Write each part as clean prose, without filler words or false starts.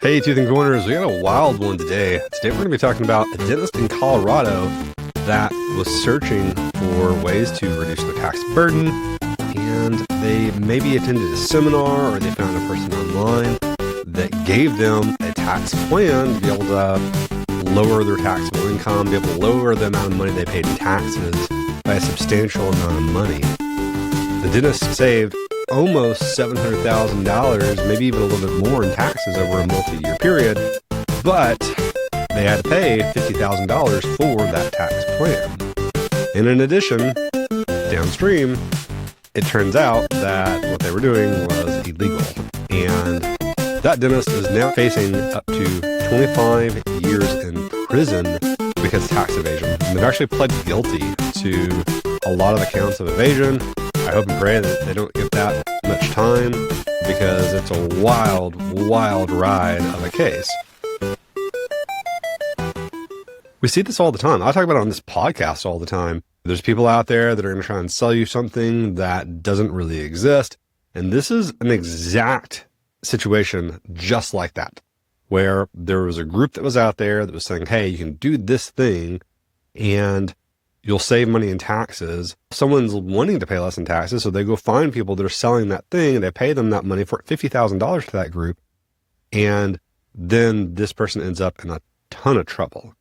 Hey, Tooth and Corners, we got a wild one today. Today we're going to be talking about a dentist in Colorado that was searching for ways to reduce their tax burden, and they maybe attended a seminar or they found a person online that gave them a tax plan to be able to lower their taxable income, be able to lower the amount of money they paid in taxes by a substantial amount of money. The dentist saved almost $700,000, maybe even a little bit more in taxes over a multi-year period, but they had to pay $50,000 for that tax plan. And in addition, downstream, it turns out that what they were doing was illegal. And that dentist is now facing up to 25 years in prison because of tax evasion. And they've actually pled guilty to a lot of the counts of evasion. I hope and pray that they don't get that much time because it's a wild, wild ride of a case. We see this all the time. I talk about it on this podcast all the time. There's people out there that are going to try and sell you something that doesn't really exist. And this is an exact situation just like that, where there was a group that was out there that was saying, hey, you can do this thing and you'll save money in taxes. Someone's wanting to pay less in taxes, so they go find people that are selling that thing, and they pay them that money for $50,000 to that group, and then this person ends up in a ton of trouble.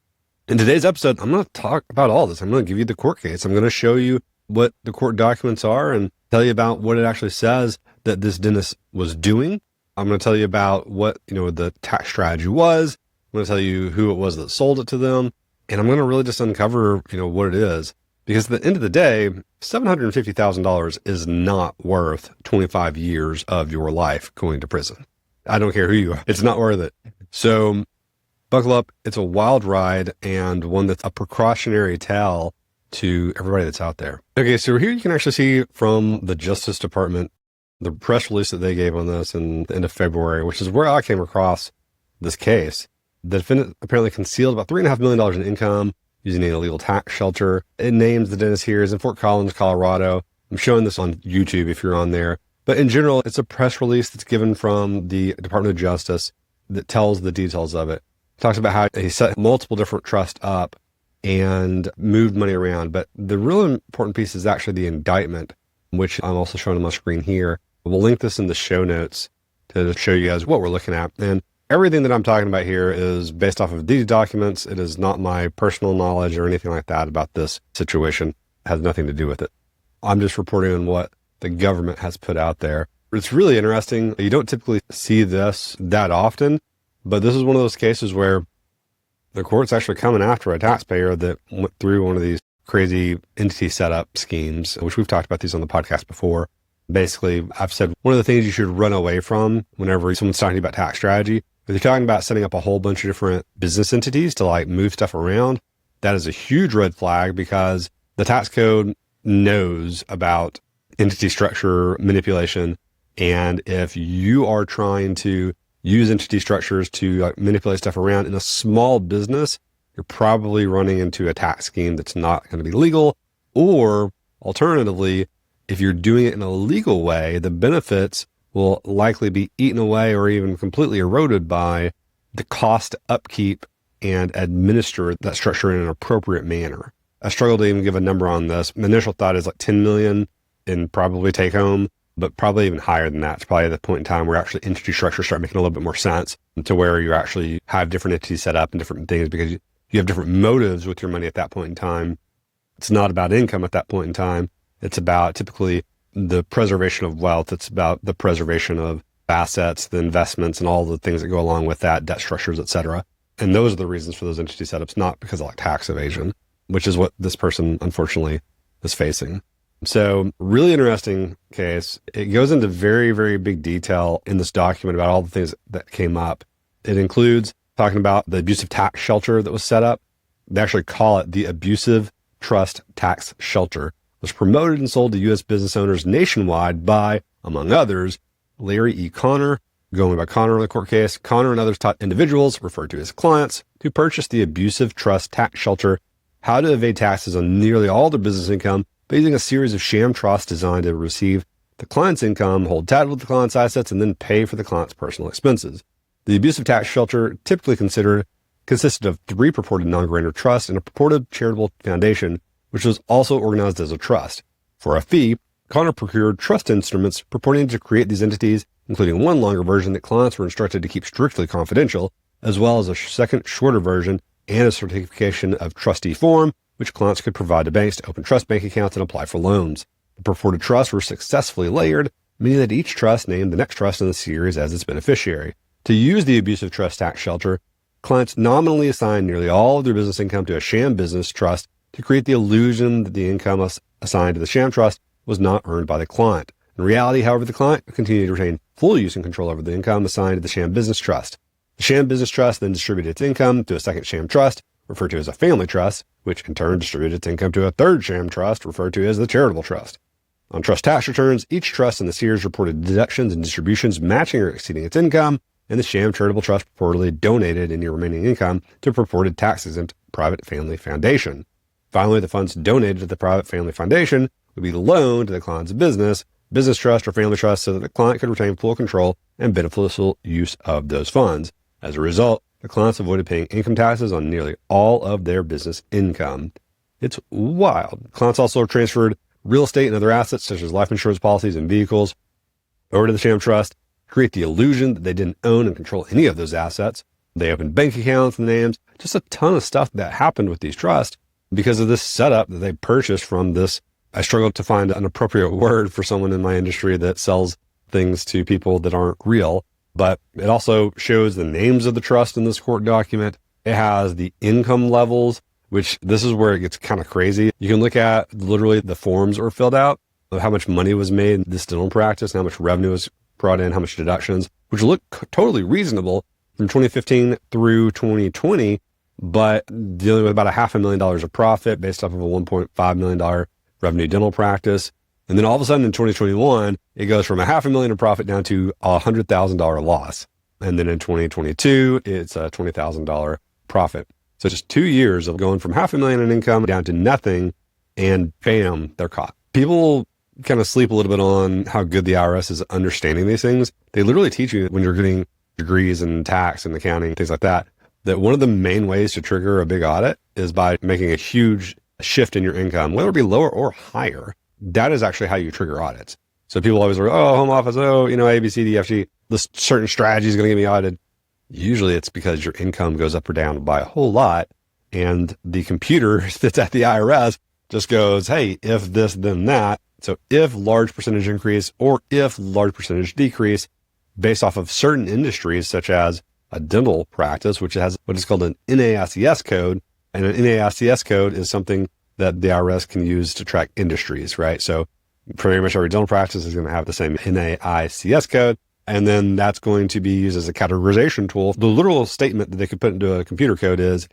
In today's episode, I'm going to talk about all this. I'm going to give you the court case. I'm going to show you what the court documents are and tell you about what it actually says that this dentist was doing. I'm going to tell you about what, the tax strategy was. I'm going to tell you who it was that sold it to them. And I'm going to really just uncover, what it is. Because at the end of the day, $750,000 is not worth 25 years of your life going to prison. I don't care who you are. It's not worth it. So buckle up. It's a wild ride and one that's a precautionary tale to everybody that's out there. Okay, so here you can actually see from the Justice Department, the press release that they gave on this in the end of February, which is where I came across this case. The defendant apparently concealed about $3.5 million in income using an illegal tax shelter. It names the dentist here is in Fort Collins, Colorado. I'm showing this on YouTube if you're on there. But in general, it's a press release that's given from the Department of Justice that tells the details of it. It talks about how he set multiple different trusts up and moved money around. But the really important piece is actually the indictment, which I'm also showing on my screen here. We'll link this in the show notes to show you guys what we're looking at. And everything that I'm talking about here is based off of these documents. It is not my personal knowledge or anything like that about this situation. It has nothing to do with it. I'm just reporting on what the government has put out there. It's really interesting. You don't typically see this that often, but this is one of those cases where the court's actually coming after a taxpayer that went through one of these crazy entity setup schemes, which we've talked about these on the podcast before. Basically, I've said one of the things you should run away from whenever someone's talking about tax strategy, if you're talking about setting up a whole bunch of different business entities to move stuff around, that is a huge red flag because the tax code knows about entity structure manipulation. And if you are trying to use entity structures to manipulate stuff around in a small business, you're probably running into a tax scheme that's not going to be legal. Or alternatively, if you're doing it in a legal way, the benefits will likely be eaten away or even completely eroded by the cost to upkeep and administer that structure in an appropriate manner. I struggle to even give a number on this. My initial thought is 10 million in probably take home, but probably even higher than that. It's probably the point in time where actually entity structures start making a little bit more sense to where you actually have different entities set up and different things because you have different motives with your money at that point in time. It's not about income at that point in time. It's about typically the preservation of wealth. It's about the preservation of assets, the investments, and all the things that go along with that, debt structures, et cetera. And those are the reasons for those entity setups, not because of tax evasion, which is what this person, unfortunately, is facing. So really interesting case. It goes into very, very big detail in this document about all the things that came up. It includes talking about the abusive tax shelter that was set up. They actually call it the Abusive Trust Tax Shelter. Was promoted and sold to U.S. business owners nationwide by, among others, Larry E. Connor, going by Connor in the court case. Connor and others taught individuals, referred to as clients, to purchase the Abusive Trust Tax Shelter, how to evade taxes on nearly all their business income by using a series of sham trusts designed to receive the client's income, hold title to the client's assets, and then pay for the client's personal expenses. The abusive tax shelter typically consisted of 3 purported non-grantor trusts and a purported charitable foundation, which was also organized as a trust. For a fee, Connor procured trust instruments purporting to create these entities, including one longer version that clients were instructed to keep strictly confidential, as well as a second shorter version and a certification of trustee form, which clients could provide to banks to open trust bank accounts and apply for loans. The purported trusts were successfully layered, meaning that each trust named the next trust in the series as its beneficiary. To use the abusive trust tax shelter, clients nominally assigned nearly all of their business income to a sham business trust to create the illusion that the income assigned to the sham trust was not earned by the client. In reality, however, the client continued to retain full use and control over the income assigned to the sham business trust. The sham business trust then distributed its income to a second sham trust, referred to as a family trust, which in turn distributed its income to a third sham trust, referred to as the charitable trust. On trust tax returns, each trust in the series reported deductions and distributions matching or exceeding its income, and the sham charitable trust purportedly donated any remaining income to a purported tax-exempt private family foundation. Finally, the funds donated to the private family foundation would be loaned to the client's business trust, or family trust so that the client could retain full control and beneficial use of those funds. As a result, the clients avoided paying income taxes on nearly all of their business income. It's wild. Clients also transferred real estate and other assets, such as life insurance policies and vehicles, over to the sham trust, create the illusion that they didn't own and control any of those assets. They opened bank accounts and names, just a ton of stuff that happened with these trusts because of this setup that they purchased from this. I struggle to find an appropriate word for someone in my industry that sells things to people that aren't real, but it also shows the names of the trust in this court document. It has the income levels, which this is where it gets kind of crazy. You can look at literally the forms that were filled out of how much money was made in this dental practice, how much revenue was brought in, how much deductions, which look totally reasonable from 2015 through 2020, but dealing with about $500,000 of profit based off of a $1.5 million revenue dental practice. And then all of a sudden in 2021, it goes from $500,000 of profit down to a $100,000 loss. And then in 2022, it's a $20,000 profit. So just 2 years of going from $500,000 in income down to nothing, and bam, they're caught. People kind of sleep a little bit on how good the IRS is understanding these things. They literally teach you when you're getting degrees in tax and accounting, things like that one of the main ways to trigger a big audit is by making a huge shift in your income, whether it be lower or higher. That is actually how you trigger audits. So people always are, oh, home office, oh, A, B, C, D, F, G, this certain strategy is going to get me audited. Usually it's because your income goes up or down by a whole lot. And the computer that's at the IRS just goes, hey, if this, then that. So if large percentage increase or if large percentage decrease based off of certain industries, such as a dental practice, which has what is called an NAICS code. And an NAICS code is something that the IRS can use to track industries, right? So pretty much every dental practice is going to have the same NAICS code. And then that's going to be used as a categorization tool. The literal statement that they could put into a computer code is,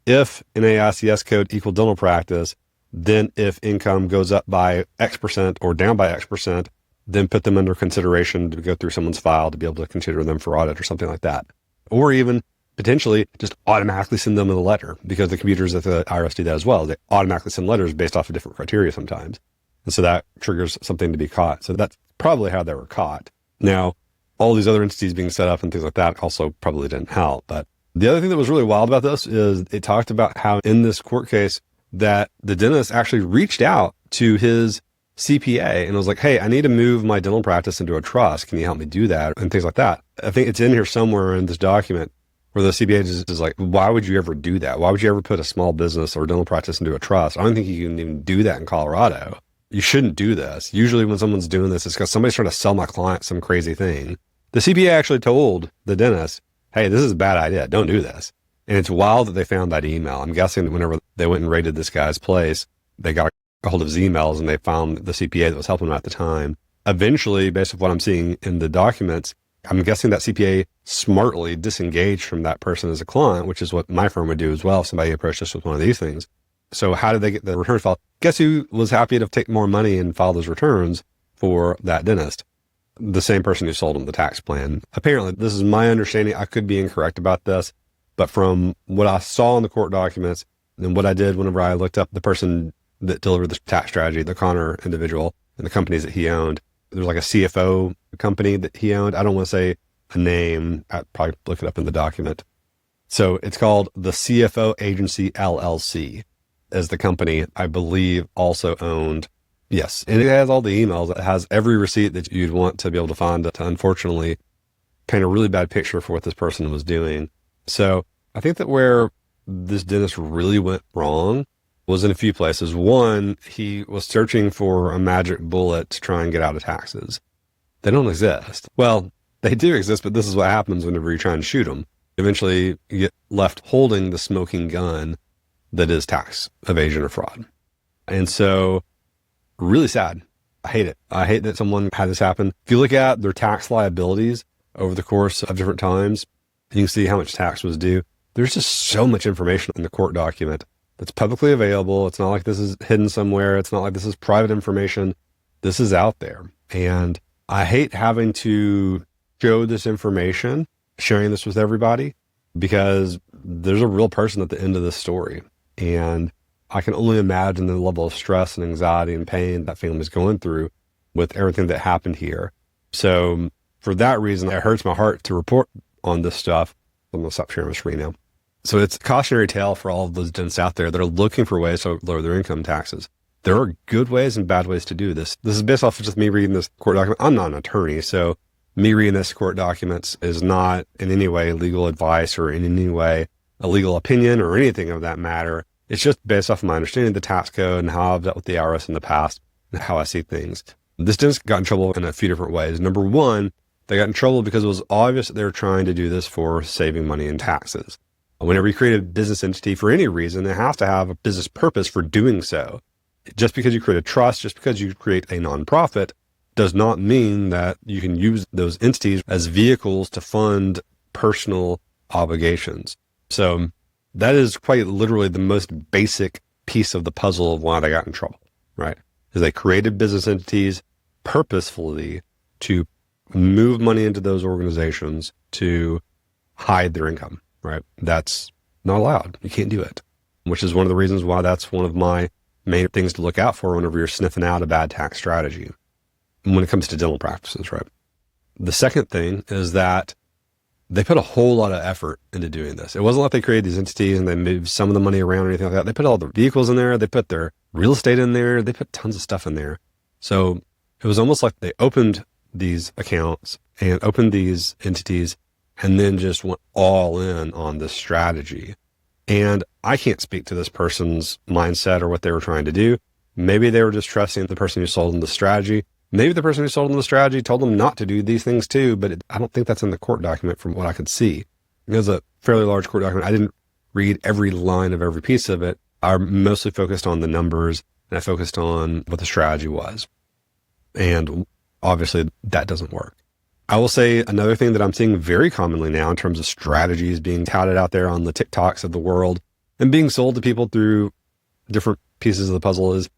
if NAICS code equal dental practice, then if income goes up by X percent or down by X percent, then put them under consideration to go through someone's file to be able to consider them for audit or something like that. Or even potentially just automatically send them a letter, because the computers at the IRS do that as well. They automatically send letters based off of different criteria sometimes. And so that triggers something to be caught. So that's probably how they were caught. Now, all these other entities being set up and things like that also probably didn't help. But the other thing that was really wild about this is it talked about how in this court case that the dentist actually reached out to his CPA and was like, hey, I need to move my dental practice into a trust. Can you help me do that? And things like that. I think it's in here somewhere in this document where the CPA is like, why would you ever do that? Why would you ever put a small business or dental practice into a trust? I don't think you can even do that in Colorado. You shouldn't do this. Usually when someone's doing this, it's because somebody's trying to sell my client some crazy thing. The CPA actually told the dentist, hey, this is a bad idea. Don't do this. And it's wild that they found that email. I'm guessing that whenever they went and raided this guy's place, they got a hold of his emails and they found the CPA that was helping him at the time. Eventually, based on what I'm seeing in the documents, I'm guessing that CPA smartly disengaged from that person as a client, which is what my firm would do as well if somebody approached us with one of these things. So how did they get the return file? Guess who was happy to take more money and file those returns for that dentist? The same person who sold him the tax plan. Apparently, this is my understanding. I could be incorrect about this, but from what I saw in the court documents and what I did whenever I looked up the person that delivered the tax strategy, the Connor individual and the companies that he owned, there's like a CFO company that he owned. I don't want to say a name. I'd probably look it up in the document. So it's called the CFO Agency LLC, as the company, I believe, also owned. Yes. And it has all the emails. It has every receipt that you'd want to be able to find to unfortunately paint a really bad picture for what this person was doing. So I think that where this dentist really went wrong was in a few places. One, he was searching for a magic bullet to try and get out of taxes. They don't exist. Well, they do exist, but this is what happens whenever you try and shoot them. Eventually, you get left holding the smoking gun that is tax evasion or fraud. And so, really sad. I hate it. I hate that someone had this happen. If you look at their tax liabilities over the course of different times, you can see how much tax was due. There's just so much information in the court document that's publicly available. It's not like this is hidden somewhere. It's not like this is private information. This is out there. And I hate having to show this information, sharing this with everybody, because there's a real person at the end of this story. And I can only imagine the level of stress and anxiety and pain that family's going through with everything that happened here. So for that reason, it hurts my heart to report on this stuff. I'm going to stop sharing my screen now. So it's a cautionary tale for all of those dentists out there that are looking for ways to lower their income taxes. There are good ways and bad ways to do this. This is based off of just me reading this court document. I'm not an attorney, so me reading this court documents is not in any way legal advice or in any way a legal opinion or anything of that matter. It's just based off of my understanding of the tax code and how I've dealt with the IRS in the past and how I see things. This dentist got in trouble in a few different ways. Number one, they got in trouble because it was obvious that they were trying to do this for saving money in taxes. Whenever you create a business entity for any reason, it has to have a business purpose for doing so. Just because you create a trust, just because you create a nonprofit, does not mean that you can use those entities as vehicles to fund personal obligations. So that is quite literally the most basic piece of the puzzle of why they got in trouble, right? Is they created business entities purposefully to move money into those organizations to hide their income, right? That's not allowed. You can't do it, which is one of the reasons why that's one of my main things to look out for whenever you're sniffing out a bad tax strategy when it comes to dental practices, right? The second thing is that they put a whole lot of effort into doing this. It wasn't like they created these entities and they moved some of the money around or anything like that. They put all the vehicles in there. They put their real estate in there. They put tons of stuff in there. So it was almost like they opened these accounts and opened these entities and then just went all in on this strategy. And I can't speak to this person's mindset or what they were trying to do. Maybe they were just trusting the person who sold them the strategy. Maybe the person who sold them the strategy told them not to do these things too, but I don't think that's in the court document from what I could see. It was a fairly large court document. I didn't read every line of every piece of it. I mostly focused on the numbers and I focused on what the strategy was. And obviously that doesn't work. I will say another thing that I'm seeing very commonly now in terms of strategies being touted out there on the TikToks of the world and being sold to people through different pieces of the puzzle is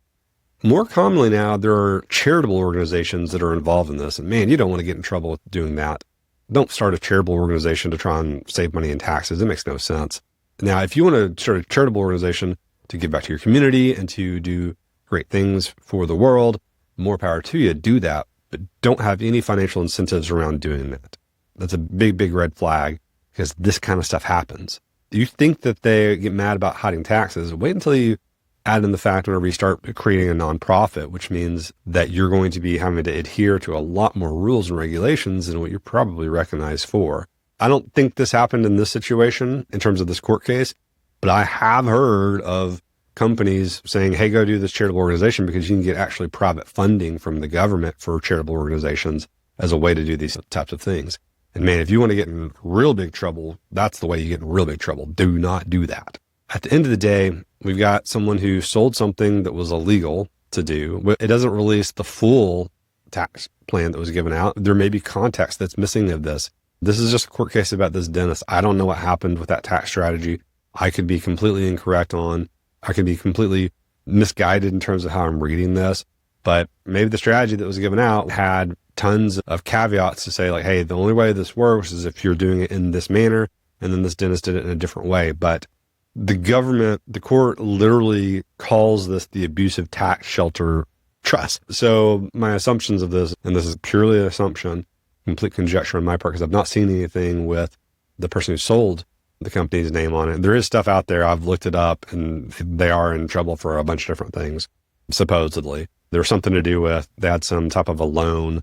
more commonly now there are charitable organizations that are involved in this. And man, you don't want to get in trouble with doing that. Don't start a charitable organization to try and save money in taxes. It makes no sense. Now, if you want to start a charitable organization to give back to your community and to do great things for the world, more power to you, do that. But don't have any financial incentives around doing that. That's a big, big red flag because this kind of stuff happens. You think that they get mad about hiding taxes. Wait until you add in the fact whenever you start creating a nonprofit, which means that you're going to be having to adhere to a lot more rules and regulations than what you're probably recognized for. I don't think this happened in this situation in terms of this court case, but I have heard of companies saying, hey, go do this charitable organization because you can get actually private funding from the government for charitable organizations as a way to do these types of things. And man, if you want to get in real big trouble, that's the way you get in real big trouble. Do not do that. At the end of the day, we've got someone who sold something that was illegal to do. It doesn't release the full tax plan that was given out. There may be context that's missing of this. This is just a court case about this dentist. I don't know what happened with that tax strategy. I could be completely incorrect on. I could be completely misguided in terms of how I'm reading this, but maybe the strategy that was given out had tons of caveats to say like, hey, the only way this works is if you're doing it in this manner, and then this dentist did it in a different way. But the government, the court literally calls this the abusive tax shelter trust. So my assumptions of this, and this is purely an assumption, complete conjecture on my part because I've not seen anything with the person who sold the company's name on it. There is stuff out there. I've looked it up and they are in trouble for a bunch of different things, supposedly. There was something to do with, they had some type of a loan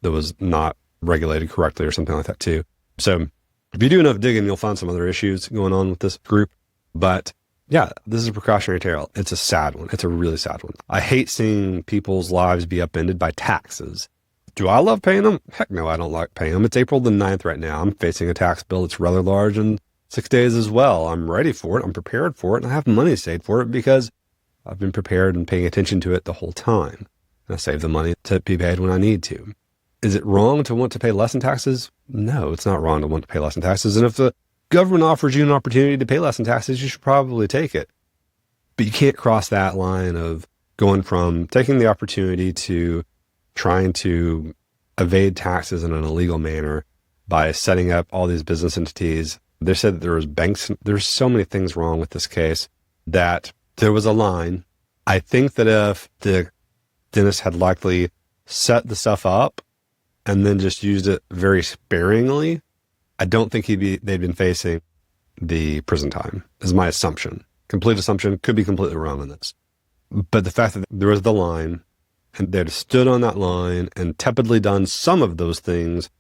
that was not regulated correctly or something like that too. So if you do enough digging, you'll find some other issues going on with this group. But yeah, this is a precautionary tale. It's a sad one. It's a really sad one. I hate seeing people's lives be upended by taxes. Do I love paying them? Heck no, I don't like paying them. It's April the 9th right now. I'm facing a tax bill that's rather large in 6 days as well. I'm ready for it. I'm prepared for it. And I have money saved for it because I've been prepared and paying attention to it the whole time. And I save the money to be paid when I need to. Is it wrong to want to pay less in taxes? No, it's not wrong to want to pay less in taxes. And if the government offers you an opportunity to pay less in taxes, you should probably take it. But you can't cross that line of going from taking the opportunity to trying to evade taxes in an illegal manner by setting up all these business entities. They said that there was banks. There's so many things wrong with this case that there was a line. I think that if the dentist had likely set the stuff up and then just used it very sparingly, I don't think they'd been facing the prison time, is my assumption. Complete assumption, could be completely wrong on this. But the fact that there was the line and they'd stood on that line and tepidly done some of those things,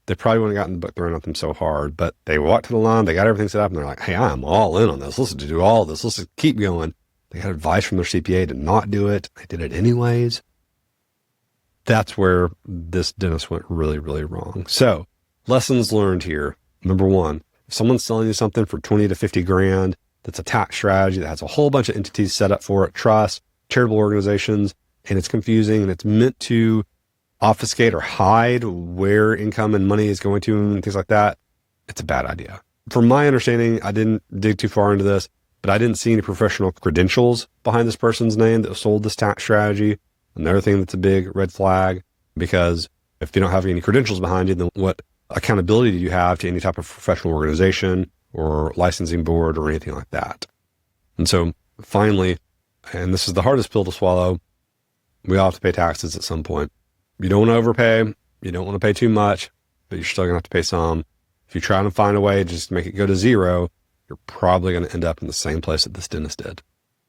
they probably wouldn't have gotten the book thrown at them so hard. But they walked to the line, they got everything set up, and they're like, hey, I'm all in on this. Let's do all this. Let's just keep going. They got advice from their CPA to not do it. They did it anyways. That's where this dentist went really, really wrong. So lessons learned here. Number one, if someone's selling you something for 20 to 50 grand, that's a tax strategy that has a whole bunch of entities set up for it, trusts, charitable organizations, and it's confusing and it's meant to obfuscate or hide where income and money is going to and things like that, it's a bad idea. From my understanding, I didn't dig too far into this, but I didn't see any professional credentials behind this person's name that sold this tax strategy. Another thing that's a big red flag, because if you don't have any credentials behind you, then what accountability do you have to any type of professional organization or licensing board or anything like that? And so finally, and this is the hardest pill to swallow, we all have to pay taxes at some point. You don't want to overpay. You don't want to pay too much, but you're still going to have to pay some. If you try to find a way to just make it go to zero, you're probably going to end up in the same place that this dentist did.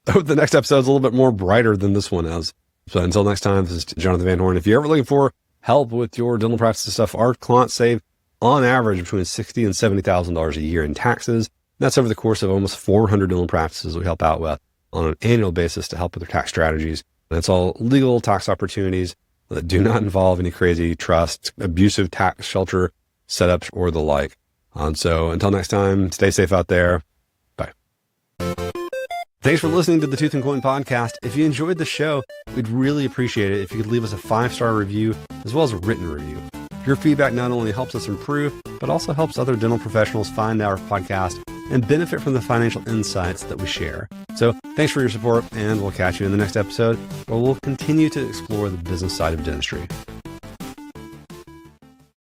I hope the next episode is a little bit more brighter than this one is. So until next time, this is Jonathan Van Horn. If you're ever looking for help with your dental practice stuff, our clients save on average between $60,000 and $70,000 a year in taxes. That's over the course of almost 400 dental practices we help out with on an annual basis to help with their tax strategies. And it's all legal tax opportunities that do not involve any crazy trusts, abusive tax shelter setups, or the like. So until next time, stay safe out there. Bye. Thanks for listening to the Tooth and Coin podcast. If you enjoyed the show, we'd really appreciate it if you could leave us a 5-star review as well as a written review. Your feedback not only helps us improve, but also helps other dental professionals find our podcast and benefit from the financial insights that we share. So thanks for your support, and we'll catch you in the next episode where we'll continue to explore the business side of dentistry.